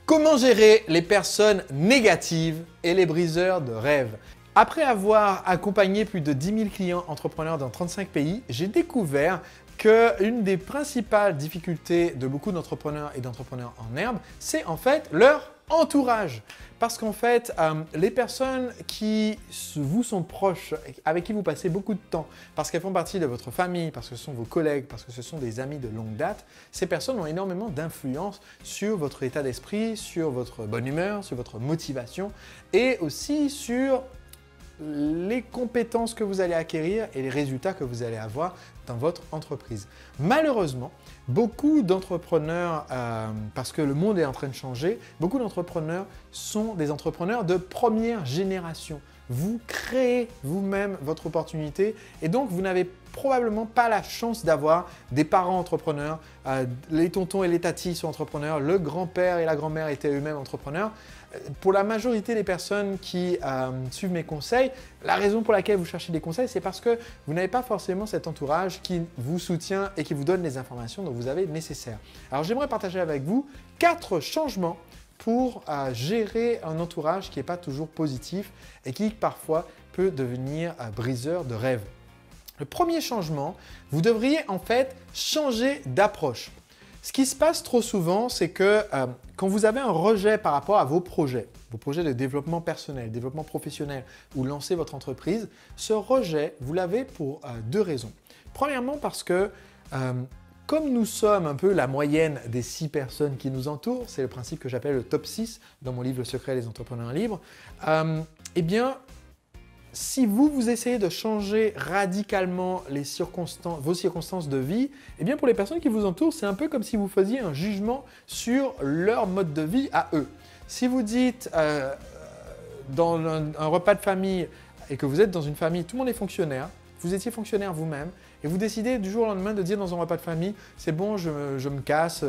Comment gérer les personnes négatives et les briseurs de rêves? Après avoir accompagné plus de 10 000 clients entrepreneurs dans 35 pays, j'ai découvert qu'une des principales difficultés de beaucoup d'entrepreneurs et d'entrepreneurs en herbe, c'est en fait leur entourage. Parce qu'en fait, les personnes qui vous sont proches, avec qui vous passez beaucoup de temps, parce qu'elles font partie de votre famille, parce que ce sont vos collègues, parce que ce sont des amis de longue date, ces personnes ont énormément d'influence sur votre état d'esprit, sur votre bonne humeur, sur votre motivation et aussi sur les compétences que vous allez acquérir et les résultats que vous allez avoir dans votre entreprise. Malheureusement, beaucoup d'entrepreneurs, parce que le monde est en train de changer, beaucoup d'entrepreneurs sont des entrepreneurs de première génération. Vous créez vous-même votre opportunité et donc vous n'avez probablement pas la chance d'avoir des parents entrepreneurs, les tontons et les tatis sont entrepreneurs, le grand-père et la grand-mère étaient eux-mêmes entrepreneurs. Pour la majorité des personnes qui suivent mes conseils, la raison pour laquelle vous cherchez des conseils, c'est parce que vous n'avez pas forcément cet entourage qui vous soutient et qui vous donne les informations dont vous avez nécessaires. Alors j'aimerais partager avec vous 4 changements pour gérer un entourage qui n'est pas toujours positif et qui parfois peut devenir briseur de rêves. Le premier changement, vous devriez en fait changer d'approche. Ce qui se passe trop souvent, c'est que quand vous avez un rejet par rapport à vos projets de développement personnel, développement professionnel ou lancer votre entreprise, ce rejet, vous l'avez pour 2 raisons. Premièrement, parce que comme nous sommes un peu la moyenne des 6 personnes qui nous entourent, c'est le principe que j'appelle le top 6 dans mon livre Le secret des entrepreneurs libres, eh bien, si vous essayez de changer radicalement vos circonstances de vie, eh bien pour les personnes qui vous entourent, c'est un peu comme si vous faisiez un jugement sur leur mode de vie à eux. Si vous dites dans un repas de famille et que vous êtes dans une famille, tout le monde est fonctionnaire, vous étiez fonctionnaire vous-même et vous décidez du jour au lendemain de dire dans un repas de famille « c'est bon, je me casse,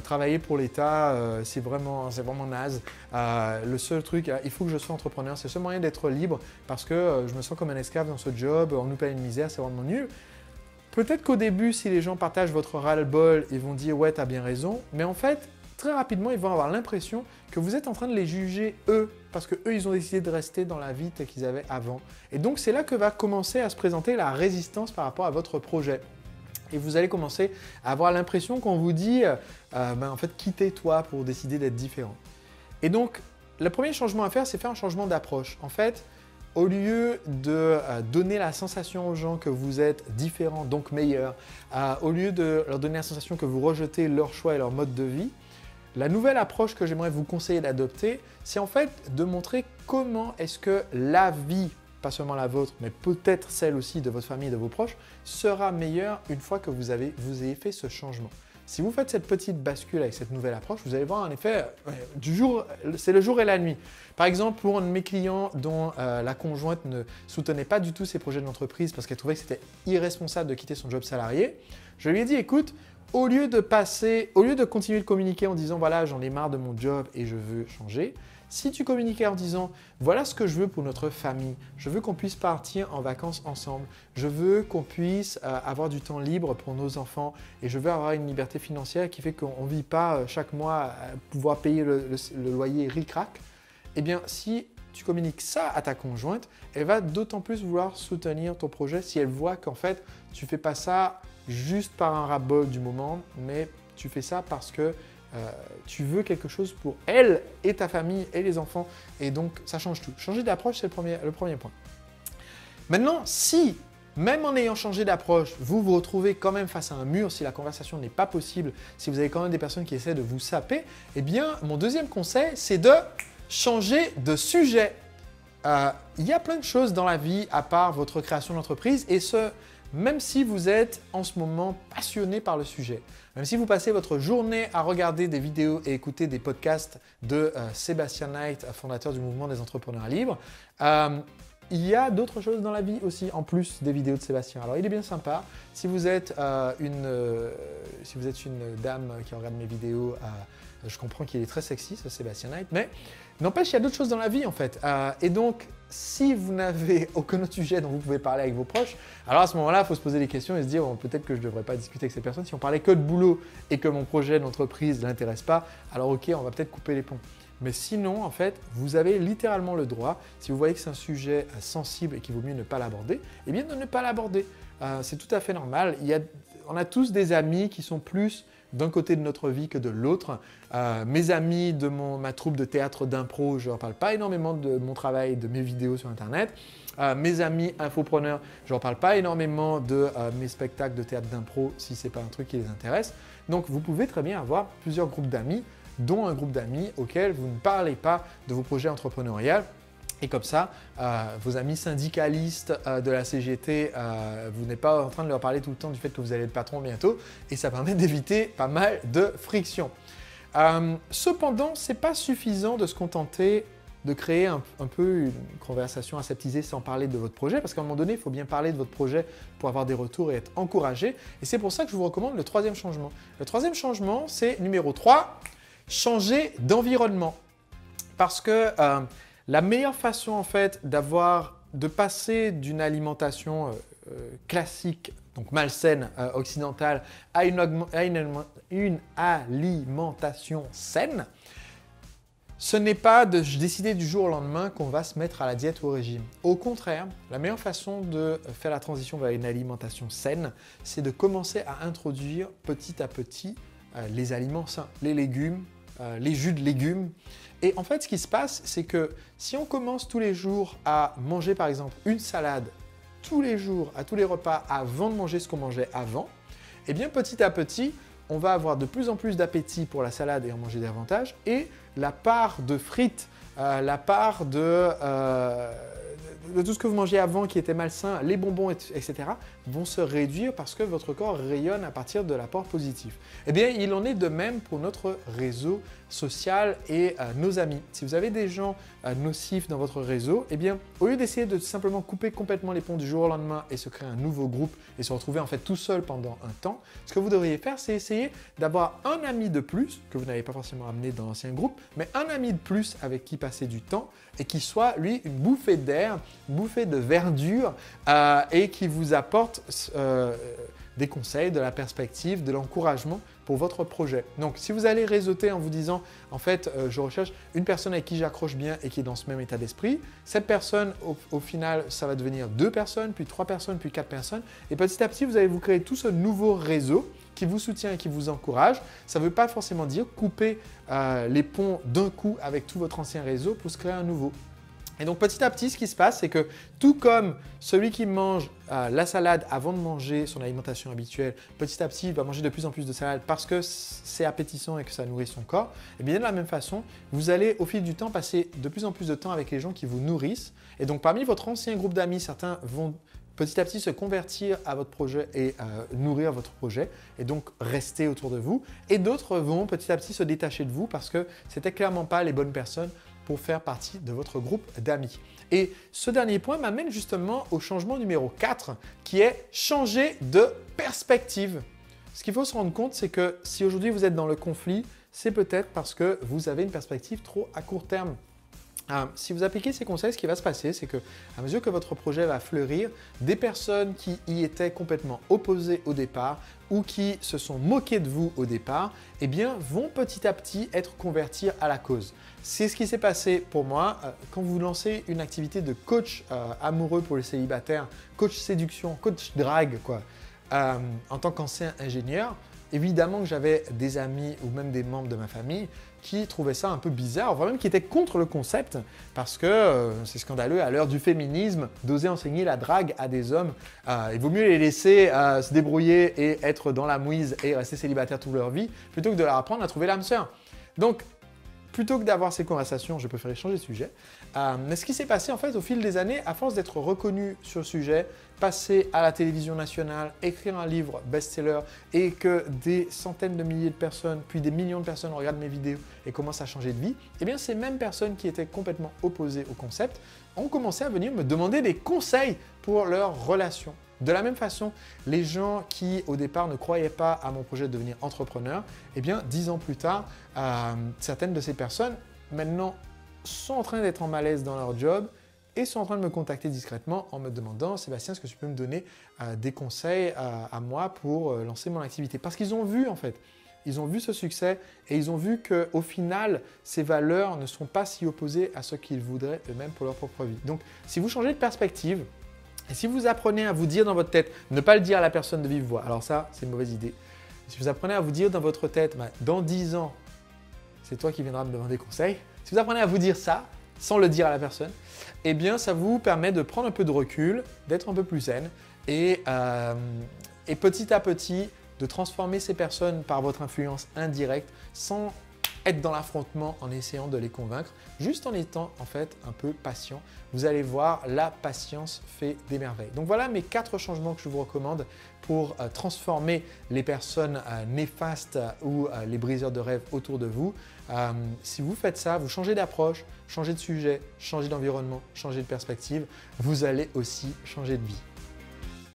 travailler pour l'État, c'est vraiment naze. Le seul truc, il faut que je sois entrepreneur, c'est le seul moyen d'être libre parce que je me sens comme un esclave dans ce job, on nous paye une misère, c'est vraiment nul. » Peut-être qu'au début, si les gens partagent votre ras-le-bol, ils vont dire « ouais, tu as bien raison », mais en fait, très rapidement, ils vont avoir l'impression que vous êtes en train de les juger eux, parce qu'eux, ils ont décidé de rester dans la vie telle qu'ils avaient avant. Et donc, c'est là que va commencer à se présenter la résistance par rapport à votre projet. Et vous allez commencer à avoir l'impression qu'on vous dit en fait, quittez-toi pour décider d'être différent. Et donc, le premier changement à faire, c'est faire un changement d'approche. En fait, au lieu de donner la sensation aux gens que vous êtes différent, donc meilleur, au lieu de leur donner la sensation que vous rejetez leur choix et leur mode de vie, la nouvelle approche que j'aimerais vous conseiller d'adopter, c'est en fait de montrer comment est-ce que la vie, pas seulement la vôtre, mais peut-être celle aussi de votre famille et de vos proches, sera meilleure une fois que vous ayez fait ce changement. Si vous faites cette petite bascule avec cette nouvelle approche, vous allez voir en effet, c'est le jour et la nuit. Par exemple, pour un de mes clients dont la conjointe ne soutenait pas du tout ses projets d'entreprise parce qu'elle trouvait que c'était irresponsable de quitter son job salarié, je lui ai dit, écoute, au lieu de continuer de communiquer en disant « voilà, j'en ai marre de mon job et je veux changer », si tu communiquais en disant « voilà ce que je veux pour notre famille, je veux qu'on puisse partir en vacances ensemble, je veux qu'on puisse avoir du temps libre pour nos enfants et je veux avoir une liberté financière qui fait qu'on ne vit pas chaque mois à pouvoir payer le loyer ric-rac », eh bien si tu communiques ça à ta conjointe, elle va d'autant plus vouloir soutenir ton projet si elle voit qu'en fait, tu ne fais pas ça juste par un ras-le-bol du moment, mais tu fais ça parce que tu veux quelque chose pour elle et ta famille et les enfants. Et donc, ça change tout. Changer d'approche, c'est le premier point. Maintenant, si, même en ayant changé d'approche, vous vous retrouvez quand même face à un mur, si la conversation n'est pas possible, si vous avez quand même des personnes qui essaient de vous saper, eh bien, mon deuxième conseil, c'est de changer de sujet. Il y a plein de choses dans la vie à part votre création d'entreprise et même si vous êtes en ce moment passionné par le sujet, même si vous passez votre journée à regarder des vidéos et écouter des podcasts de Sébastien Knight, fondateur du mouvement des entrepreneurs libres, il y a d'autres choses dans la vie aussi en plus des vidéos de Sébastien. Alors il est bien sympa, si vous êtes une dame qui regarde mes vidéos, Je comprends qu'il est très sexy, ce Sébastien Knight, mais n'empêche, il y a d'autres choses dans la vie en fait. Et donc, si vous n'avez aucun autre sujet dont vous pouvez parler avec vos proches, alors à ce moment-là, il faut se poser des questions et se dire, bon, peut-être que je ne devrais pas discuter avec ces personnes. Si on parlait que de boulot et que mon projet d'entreprise ne l'intéresse pas, alors ok, on va peut-être couper les ponts. Mais sinon, en fait, vous avez littéralement le droit, si vous voyez que c'est un sujet sensible et qu'il vaut mieux ne pas l'aborder, eh bien de ne pas l'aborder. C'est tout à fait normal. On a tous des amis qui sont plus d'un côté de notre vie que de l'autre. Mes amis de ma troupe de théâtre d'impro, je ne leur parle pas énormément de mon travail et de mes vidéos sur Internet. Mes amis infopreneurs, je ne leur parle pas énormément de mes spectacles de théâtre d'impro si ce n'est pas un truc qui les intéresse. Donc, vous pouvez très bien avoir plusieurs groupes d'amis, dont un groupe d'amis auquel vous ne parlez pas de vos projets entrepreneuriaux. Et comme ça, vos amis syndicalistes de la CGT, vous n'êtes pas en train de leur parler tout le temps du fait que vous allez être patron bientôt et ça permet d'éviter pas mal de friction. Cependant, ce n'est pas suffisant de se contenter de créer un peu une conversation aseptisée sans parler de votre projet parce qu'à un moment donné, il faut bien parler de votre projet pour avoir des retours et être encouragé. Et c'est pour ça que je vous recommande le troisième changement. Le troisième changement, c'est numéro 3, changer d'environnement. Parce que la meilleure façon en fait de passer d'une alimentation classique, donc malsaine, occidentale, à une alimentation saine, ce n'est pas de décider du jour au lendemain qu'on va se mettre à la diète ou au régime. Au contraire, la meilleure façon de faire la transition vers une alimentation saine, c'est de commencer à introduire petit à petit les aliments sains, les légumes, les jus de légumes. Et en fait, ce qui se passe, c'est que si on commence tous les jours à manger par exemple une salade tous les jours, à tous les repas, avant de manger ce qu'on mangeait avant, eh bien petit à petit, on va avoir de plus en plus d'appétit pour la salade et en manger davantage. Et la part de frites, la part de tout ce que vous mangez avant qui était malsain, les bonbons, etc., vont se réduire parce que votre corps rayonne à partir de l'apport positif. Eh bien, il en est de même pour notre réseau social et nos amis. Si vous avez des gens nocifs dans votre réseau, eh bien, au lieu d'essayer de simplement couper complètement les ponts du jour au lendemain et se créer un nouveau groupe et se retrouver en fait tout seul pendant un temps, ce que vous devriez faire, c'est essayer d'avoir un ami de plus, que vous n'avez pas forcément amené dans l'ancien groupe, mais un ami de plus avec qui passer du temps et qui soit, lui, une bouffée d'air, une bouffée de verdure et qui vous apporte des conseils, de la perspective, de l'encouragement pour votre projet. Donc, si vous allez réseauter en vous disant, en fait, je recherche une personne avec qui j'accroche bien et qui est dans ce même état d'esprit, cette personne, au final, ça va devenir 2 personnes, puis 3 personnes, puis 4 personnes. Et petit à petit, vous allez vous créer tout ce nouveau réseau qui vous soutient et qui vous encourage. Ça ne veut pas forcément dire couper les ponts d'un coup avec tout votre ancien réseau pour se créer un nouveau. Et donc petit à petit, ce qui se passe, c'est que tout comme celui qui mange la salade avant de manger son alimentation habituelle, petit à petit, il va manger de plus en plus de salade parce que c'est appétissant et que ça nourrit son corps, et bien de la même façon, vous allez au fil du temps passer de plus en plus de temps avec les gens qui vous nourrissent. Et donc parmi votre ancien groupe d'amis, certains vont petit à petit se convertir à votre projet et nourrir votre projet et donc rester autour de vous. Et d'autres vont petit à petit se détacher de vous parce que ce n'étaient clairement pas les bonnes personnes pour faire partie de votre groupe d'amis. Et ce dernier point m'amène justement au changement numéro 4 qui est changer de perspective. Ce qu'il faut se rendre compte, c'est que si aujourd'hui vous êtes dans le conflit, c'est peut-être parce que vous avez une perspective trop à court terme. Si vous appliquez ces conseils, ce qui va se passer, c'est qu'à mesure que votre projet va fleurir, des personnes qui y étaient complètement opposées au départ ou qui se sont moquées de vous au départ, eh bien, vont petit à petit être converties à la cause. C'est ce qui s'est passé pour moi quand vous lancez une activité de coach amoureux pour les célibataires, coach séduction, coach drague, quoi. En tant qu'ancien ingénieur, évidemment que j'avais des amis ou même des membres de ma famille qui trouvaient ça un peu bizarre, voire même qui étaient contre le concept parce que c'est scandaleux à l'heure du féminisme d'oser enseigner la drague à des hommes. Il vaut mieux les laisser se débrouiller et être dans la mouise et rester célibataires toute leur vie plutôt que de leur apprendre à trouver l'âme sœur. Donc, plutôt que d'avoir ces conversations, je préférais changer de sujet. Mais ce qui s'est passé en fait au fil des années, à force d'être reconnu sur le sujet, passer à la télévision nationale, écrire un livre best-seller et que des centaines de milliers de personnes, puis des millions de personnes regardent mes vidéos et commencent à changer de vie, eh bien ces mêmes personnes qui étaient complètement opposées au concept ont commencé à venir me demander des conseils pour leur relation. De la même façon, les gens qui au départ ne croyaient pas à mon projet de devenir entrepreneur, eh bien 10 ans plus tard, certaines de ces personnes maintenant sont en train d'être en malaise dans leur job et sont en train de me contacter discrètement en me demandant « Sébastien, est-ce que tu peux me donner des conseils à moi pour lancer mon activité ?» Parce qu'ils ont vu en fait, ils ont vu ce succès et ils ont vu qu'au final, ces valeurs ne sont pas si opposées à ce qu'ils voudraient eux-mêmes pour leur propre vie. Donc, si vous changez de perspective et si vous apprenez à vous dire dans votre tête, ne pas le dire à la personne de vive voix, alors ça, c'est une mauvaise idée. Si vous apprenez à vous dire dans votre tête, dans 10 ans, c'est toi qui viendras me demander conseil. Si vous apprenez à vous dire ça, sans le dire à la personne, eh bien, ça vous permet de prendre un peu de recul, d'être un peu plus zen et petit à petit, de transformer ces personnes par votre influence indirecte sans être dans l'affrontement en essayant de les convaincre, juste en étant en fait un peu patient. Vous allez voir, la patience fait des merveilles. Donc voilà mes 4 changements que je vous recommande pour transformer les personnes néfastes ou les briseurs de rêves autour de vous. Si vous faites ça, vous changez d'approche, changez de sujet, changez d'environnement, changez de perspective, vous allez aussi changer de vie.